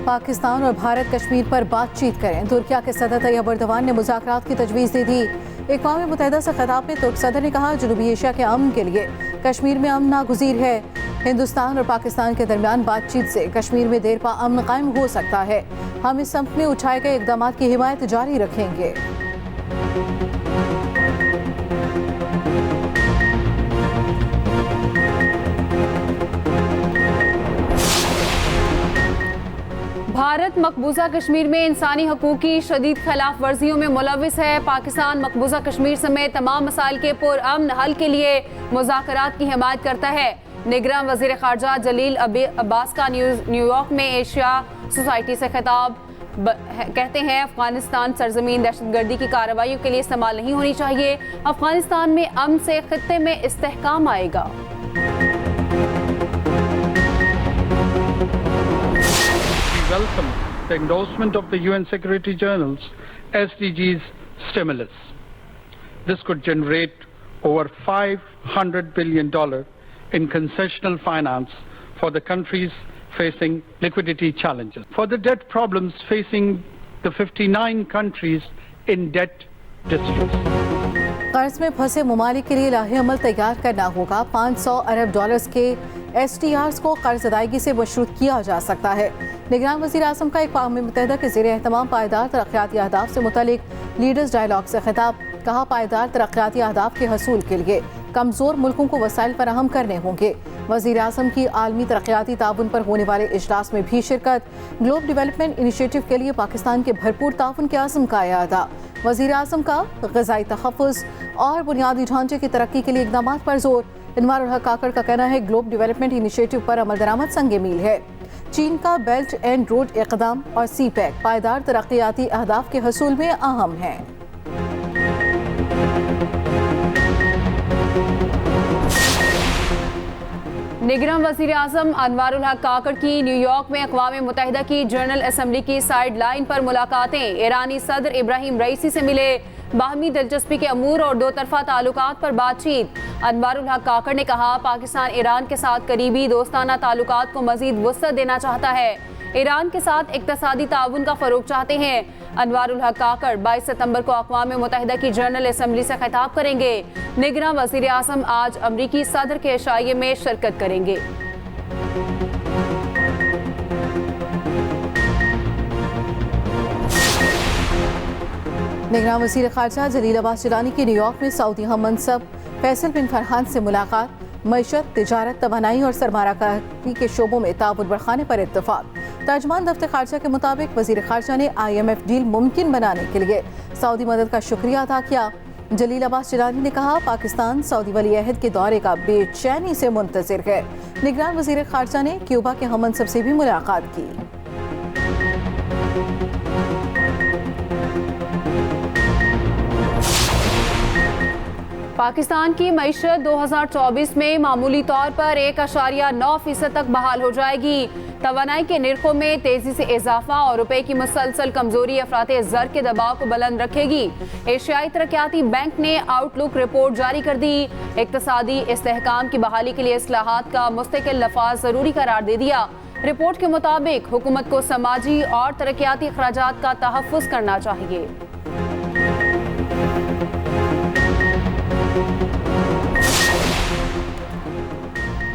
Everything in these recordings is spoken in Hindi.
पाकिस्तान और भारत कश्मीर पर बातचीत करें। तुर्किया के सदर तैयब एर्दोगान ने मुज़ाकरात की तजवीज़ दे दी। अक़वाम मुत्तहिदा से खिताब में तुर्क सदर ने कहा, जनूबी एशिया के अमन के लिए कश्मीर में अमन नागुज़ीर है। हिंदुस्तान और पाकिस्तान के दरमियान बातचीत से कश्मीर में देर पा अमन कायम हो सकता है। हम इस सम्त में उठाए गए इक़दामात की हिमायत जारी रखेंगे। भारत मकबूजा कश्मीर में इंसानी हकूक़ की शदीद खिलाफ वर्जियों में मुलविस है। पाकिस्तान मकबूजा कश्मीर समेत तमाम मसाइल के पुरअमन हल के लिए मुज़ाकरात की हिमायत करता है। निगरान वज़ीर ख़ारजा जलील अब्बास का न्यूयॉर्क में एशिया सोसाइटी से खिताब कहते हैं, अफगानिस्तान सरजमीन दहशतगर्दी की कार्रवाइयों के लिए इस्तेमाल नहीं होनी चाहिए। अफगानिस्तान में अमन से खित्ते में इस्तेहकाम आएगा। Welcome the endorsement of the UN Secretary General's SDGs stimulus. This could generate over $500 billion in concessional finance for the countries facing liquidity challenges. For the debt problems facing the 59 countries in debt distress. कर्ज में फंसे ममालिक के लिए लाहे अमल तैयार करना होगा। $500 अरब के SDRs को कर्ज अदायगी से मशरूत किया जा सकता है। निगरान वज़ीर आज़म का अक़वाम मुत्तहिदा के ज़ेर एहतमाम पायदार तरक्याती अहदाफ से मुतल्लिक लीडर्स डायलॉग से खिताब। कहा, पायदार तरक्याती अहदाफ के हसूल के लिए कमज़ोर मुल्कों को वसाइल फराहम करने होंगे। वज़ीर आज़म की आलमी तरक्याती ताउन पर होने वाले इजलास में भी शिरकत। ग्लोब डेवलपमेंट इनिशिएटिव के लिए पाकिस्तान के भरपूर ताउन के आज़म का अदा। वज़ीर आज़म का ग़िज़ाई तहफ़्फ़ुज़ और बुनियादी ढांचे की तरक्की के लिए इक़दामात पर जोर। अनवारुल हक काकड़ का कहना है, ग्लोब डेवलपमेंट इनिशिएटिव पर अमल दरामद संगे मील है। चीन का बेल्ट एंड रोड इक़दाम और CPEC पायदार तरक्याती अहदाफ के हसूल में अहम है। निगरान वज़ीर आज़म अनवारुल हक काकड़ की न्यूयॉर्क में अक़वाम मुत्तहिदा की जनरल असम्बली की साइड लाइन पर मुलाकातें। ईरानी सदर इब्राहिम रईसी से मिले। बाहमी दिलचस्पी के अमूर और दो तरफा ताल्लुकात पर बातचीत। अनवारुल हक काकड़ ने कहा, पाकिस्तान ईरान के साथ करीबी दोस्ताना ताल्लुकात को मज़ीद वुसअत देना चाहता है। ईरान के साथ इक़्तिसादी ताउन का फ़रोग़ चाहते हैं। अनवारुल हक काकड़ 22 सितंबर को अक़वाम मुत्तहिदा की जनरल असम्बली से खिताब करेंगे। निगरान वज़ीर आज़म आज अमरीकी सदर के इशाइये में शिरकत करेंगे। निगरान वज़ीर ख़ारजा जलील अब्बास जिलानी की न्यूयॉर्क में सऊदी हम मनसब फैसल बिन फरहान से मुलाकात। मईशत, तिजारत, तवानाई और सरमाराकारी के शोबों में ताउन बढ़ाने पर इत्तफ़ाक़। तर्जुमान दफ्तर ख़ारजा के मुताबिक वज़ीर ख़ारजा ने IMF डील मुमकिन बनाने के लिए सऊदी मदद का शुक्रिया अदा किया। जलील अब्बास जिलानी ने कहा, पाकिस्तान सऊदी वली अहद के दौरे का बेचैनी से मुंतज़िर है। निगरान वज़ीर ख़ारजा ने क्यूबा के हम मनसब से भी मुलाकात की। पाकिस्तान की मईशत 2024 में मामूली तौर पर 1.9% तक बहाल हो जाएगी। तवानाई के निर्खों में तेजी से इजाफा और रुपए की मुसलसल कमजोरी अफराते ज़र के दबाव को बुलंद रखेगी। एशियाई तरक्याती बैंक ने आउटलुक रिपोर्ट जारी कर दी। इक्तसादी इस्तेहकाम की बहाली के लिए इस्लाहात का मुस्तकिल लफाज जरूरी करार दे दिया। रिपोर्ट के मुताबिक हुकूमत को समाजी और तरक्याती अखराजात का तहफ़्फ़ुज़ करना चाहिए।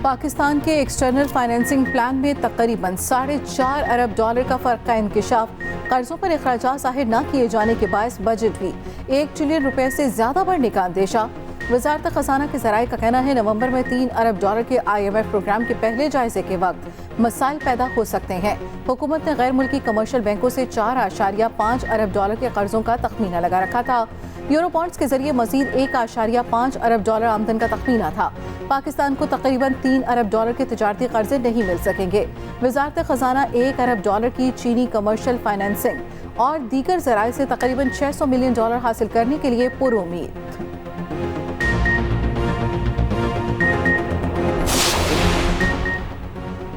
पाकिस्तान के एक्सटर्नल फाइनेंसिंग प्लान में तकरीबन $4.5 अरब का फ़र्क का इंकशाफ। कर्जों पर अखराजात ज़ाहिर न किए जाने के बायस बजट भी $1 ट्रिलियन से ज़्यादा बढ़ने का अंदेशा। वज़ारत ख़ज़ाना के ज़राए का कहना है, नवंबर में $3 अरब के IMF प्रोग्राम के पहले जायजे के वक्त मसाइल पैदा हो सकते हैं। हुकूमत ने गैर मुल्की कमर्शियल बैंकों से $4.5 अरब के कर्जों का तखमीना लगा रखा था। यूरो बॉन्ड्स के जरिए मजीद $1.5 अरब आमदन का तखमीना था। पाकिस्तान को तकरीबन $3 अरब के तिजारती कर्जे नहीं मिल सकेंगे। वज़ारत ख़ज़ाना $1 अरब की चीनी कमर्शियल फाइनेंसिंग और दीगर ज़राए से तकरीबन $600 मिलियन हासिल करने के लिए पुरुमीद।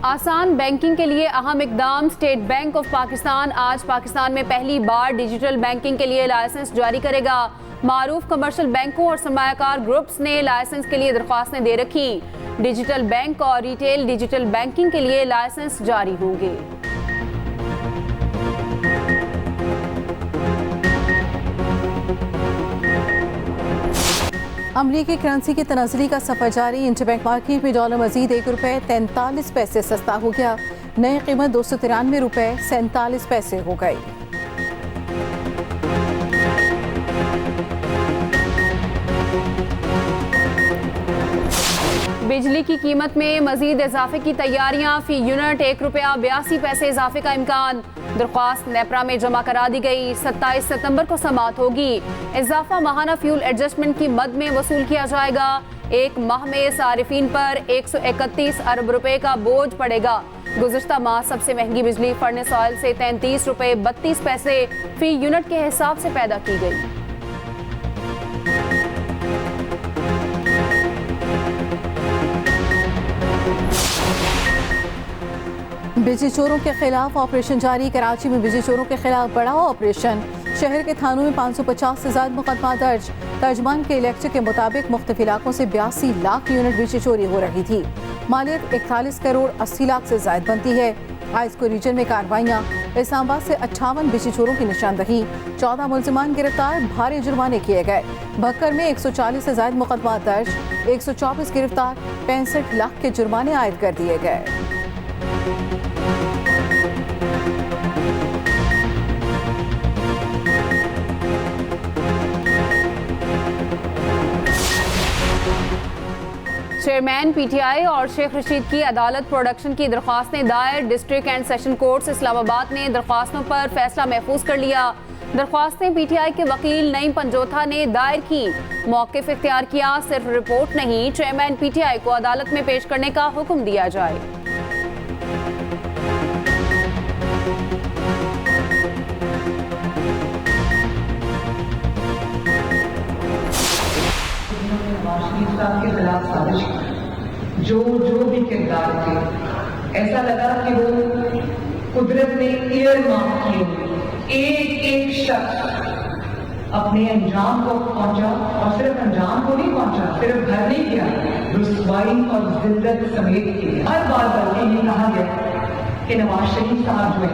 आसान बैंकिंग के लिए अहम इकदाम। स्टेट बैंक ऑफ पाकिस्तान आज पाकिस्तान में पहली बार डिजिटल बैंकिंग के लिए लाइसेंस जारी करेगा। मारूफ कमर्शियल बैंकों और सरमायाकार ग्रुप्स ने लाइसेंस के लिए दरख्वास्तें दे रखी। डिजिटल बैंक और रिटेल डिजिटल बैंकिंग के लिए लाइसेंस जारी होंगे। अमरीकी करेंसी की तनाज़ुली का सफर जारी। इंटरबैंक मार्केट में डॉलर मजीद ₹1.43 सस्ता हो गया। नई कीमत ₹293.47 हो गई। बिजली की कीमत में मजीद इजाफे की तैयारियां। फी यूनिट ₹1.82 इजाफे का इम्कान। दरख्वास्त नेपरा में जमा करा दी गई। 27 सितंबर को समाअत होगी। इजाफा माहाना फ्यूल एडजस्टमेंट की मद में वसूल किया जाएगा। एक माह में सारिफीन पर 131 अरब रुपए का बोझ पड़ेगा। गुज़िश्ता माह सबसे महंगी बिजली फर्नेस ऑयल से ₹33.32 फी यूनिट के हिसाब से पैदा की गई। बिजली चोरों के खिलाफ ऑपरेशन जारी। कराची में बिजली चोरों के खिलाफ बड़ा ऑपरेशन। शहर के थानों में 550 से ज्यादा मुकदमा दर्ज। तर्जमान के इलेक्ट्रिक के मुताबिक मुख्तलिफ इलाकों से 82 लाख यूनिट बिजली चोरी हो रही थी। मालियत 41 करोड़ 80 लाख से ज्यादा बनती है। हाईस्कूल रीजन में कार्रवाइयाँ। इस्लामाबाद से 58 बिजली चोरों की निशानदही। 14 मुलजिमान गिरफ्तार। भारी जुर्माने किए गए। भक्कर में 140 से ज्यादा मुकदमा दर्ज। 124 गिरफ्तार। 65 लाख के जुर्माने आयद कर दिए गए। चेयरमैन पीटीआई और शेख रशीद की अदालत प्रोडक्शन की दरख्वास्तें दायर। District and session courts Islamabad ने दरख्वास्तों पर फैसला महफूज कर लिया। दरख्वास्तें पीटीआई के वकील नईम पंजोथा ने दायर की। मौक़िफ़ इख्तियार किया, सिर्फ रिपोर्ट नहीं, चेयरमैन पीटीआई को अदालत में पेश करने का हुक्म दिया जाए। के खिलाफ साजिश जो भी किरदार थे, ऐसा लगा कि वो कुदरत ने ईयर मार्क किए। एक शख्स अपने अंजाम को पहुंचा और सिर्फ अंजाम को नहीं पहुंचा, सिर्फ घर नहीं किया, रुसवाई और जिल्लत समेत की। हर बार बल्कि ये कहा गया कि नवाज शरीफ साहब जो है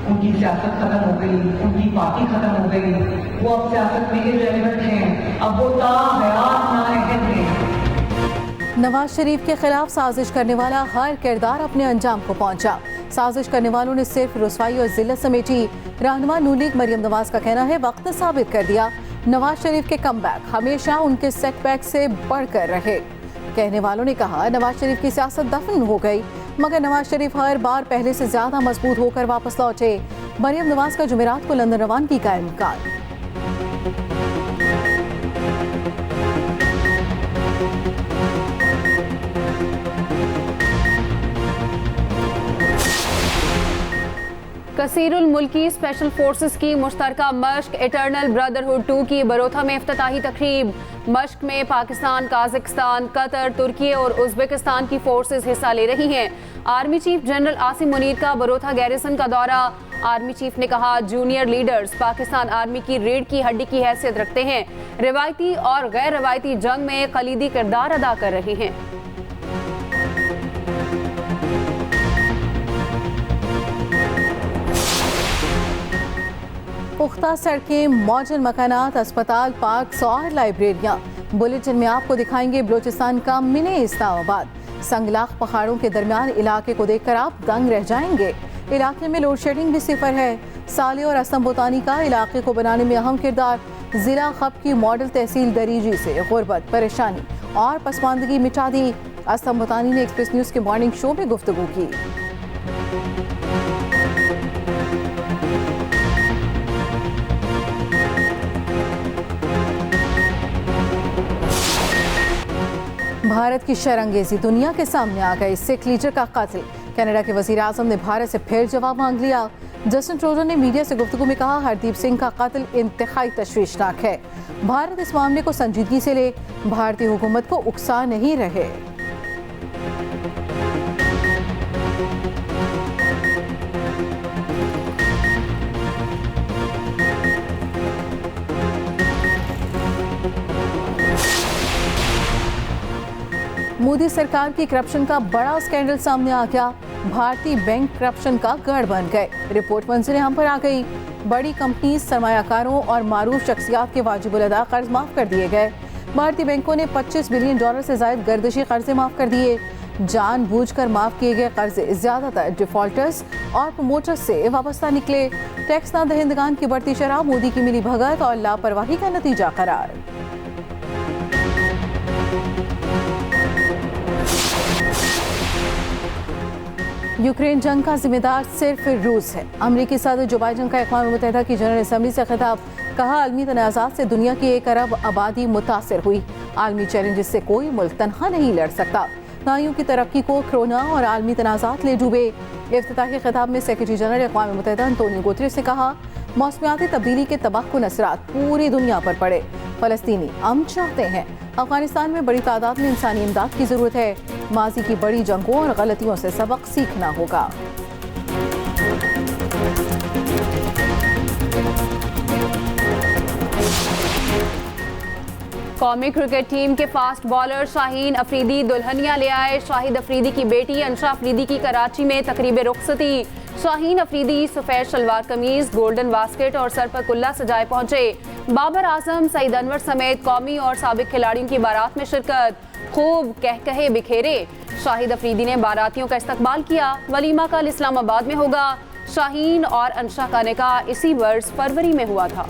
उनकी सियासत खत्म हो गई, उनकी पार्टी खत्म हो गई, वो अब सियासत में इररिलेवेंट हैं, अब वो ताहयात नाअहल हैं। नवाज शरीफ के खिलाफ साजिश करने वाला हर किरदार अपने अंजाम को पहुंचा। साजिश करने वालों ने सिर्फ रुसवाई और जिल्लत समेटी। रहनुमा नून लीग मरियम नवाज का कहना है, वक्त ने साबित कर दिया नवाज शरीफ के कमबैक हमेशा उनके सेटबैक से बढ़कर रहे। कहने वालों ने कहा, नवाज शरीफ की सियासत दफन हो गई, मगर नवाज शरीफ हर बार पहले से ज्यादा मजबूत होकर वापस लौटे। मरियम नवाज का जुमेरात को लंदन रवानगी का इम्कान। कसीरुल मुल्की स्पेशल फोर्सेस की मुश्तरका मश्क इटर्नल ब्रदरहुड 2 की बरोथा में इफ्तिताही तकरीब। मश्क में पाकिस्तान, काज़िकिस्तान, कतर, तुर्की और उज़्बेकिस्तान की फोर्सेस हिस्सा ले रही हैं। Army chief general Asim Munir का बरोथा गैरिसन का दौरा। आर्मी चीफ ने कहा, जूनियर लीडर्स पाकिस्तान आर्मी की रीढ़ की हड्डी की हैसियत रखते हैं, रिवायती और गैर रिवायती जंग में कलीदी किरदार अदा कर रहे हैं। पुख्ता सड़कें, मॉडर्न मकानात, अस्पताल, पार्क और लाइब्रेरियाँ। बुलेटिन में आपको दिखाएंगे बलूचिस्तान का मिनी इस्लामाबाद। संगलाख पहाड़ों के दरमियान इलाके को देखकर आप दंग रह जाएंगे। इलाके में लोड शेडिंग भी सिफर है। साले और असम बोतानी का इलाके को बनाने में अहम किरदार। जिला खब की मॉडल तहसील दरीजी से गुर्बत, परेशानी और पसमानदगी मिटा दी। असम बोतानी ने एक्सप्रेस न्यूज़ के मॉर्निंग शो में गुफ्तगू की। भारत की शरंगेजी दुनिया के सामने आ गई। सिख लीडर का कत्ल। कनाडा के वजीर आजम ने भारत से फिर जवाब मांग लिया। जस्टिन ट्रूडो ने मीडिया से गुफ्तगू में कहा, हरदीप सिंह का कत्ल इंतहाई तशवीशनाक है। भारत इस मामले को संजीदगी से ले, भारतीय हुकूमत को उकसा नहीं रहे। मोदी सरकार की करप्शन का बड़ा स्कैंडल सामने आ गया। भारतीय बैंक करप्शन का गढ़ बन गए। रिपोर्ट मंजिल हम पर आ गई। बड़ी कंपनी, सरमायाकारों और मारूफ शख्सियात के वाजिबुल अदा कर्ज माफ कर दिए गए। भारतीय बैंकों ने $25 बिलियन से ज्यादा गर्दिशी कर्जे माफ कर दिए। जानबूझकर माफ किए गए कर्जे ज्यादातर डिफॉल्टर्स और प्रमोटर्स से वाबस्ता निकले। टैक्स ना दहिंदगान की बढ़ती शरह मोदी की मिली भगत और लापरवाही का नतीजा करार। यूक्रेन जंग का जिम्मेदार सिर्फ रूस है। अमरीकी सदर जो बाइडेन का अक़वाम मुत्तहिदा की जनरल असम्बली से खिताब, कहा आलमी तनाज़ात से दुनिया की 1 अरब आबादी मुतासिर हुई। आलमी चैलेंजेस से कोई मुल्क तनहा नहीं लड़ सकता। नाइयों की तरक्की को कोरोना और आलमी तनाज़ात ले डूबे। इफ्तिताही खिताब में सेक्रेटरी जनरल अक़वाम मुत्तहिदा अंतोनियो गुतेरेस ने कहा मौसमियाती तब्दीली के तबाहकुन असरात पूरी दुनिया पर पड़े। फ़लस्तीनी अमन चाहते हैं। अफगानिस्तान में बड़ी तादाद में इंसानी इमदाद की ज़रूरत है। माजी की बड़ी जंगों और गलतियों से सबक सीखना होगा। कौमी क्रिकेट टीम के फास्ट बॉलर शाहीन अफरीदी दुल्हनिया ले आए। शाहिद अफरीदी की बेटी अंशा अफरीदी की कराची में तकरीब रुखसती। शाहीन अफरीदी सफ़ेद शलवार कमीज, गोल्डन बास्केट और सर पर कुल्ला सजाए पहुंचे। बाबर आजम, सईद अनवर समेत कौमी और साबिक खिलाड़ियों की बारात में शिरकत। खूब कहे बिखेरे। शाहिद अफरीदी ने बारातियों का इस्तकबाल किया। वलीमा कल इस्लामाबाद में होगा। शाहीन और अंशा का निकाह इसी वर्ष फरवरी में हुआ था।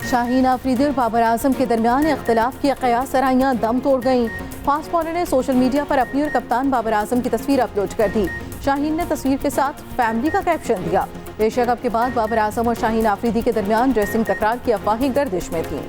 शाहीन अफरीदी और बाबर आजम के दरमियान इख्तिलाफ की कयास सराइयाँ दम तोड़ गईं। फास्ट बॉलर ने सोशल मीडिया पर अपनी और कप्तान बाबर आजम की तस्वीर अपलोड कर दी। शाहीन ने तस्वीर के साथ फैमिली का कैप्शन दिया। एशिया कप के बाद बाबर आजम और शाहीन अफरीदी के दरमियान ड्रेसिंग तकरार की अफवाहें गर्दिश में थीं।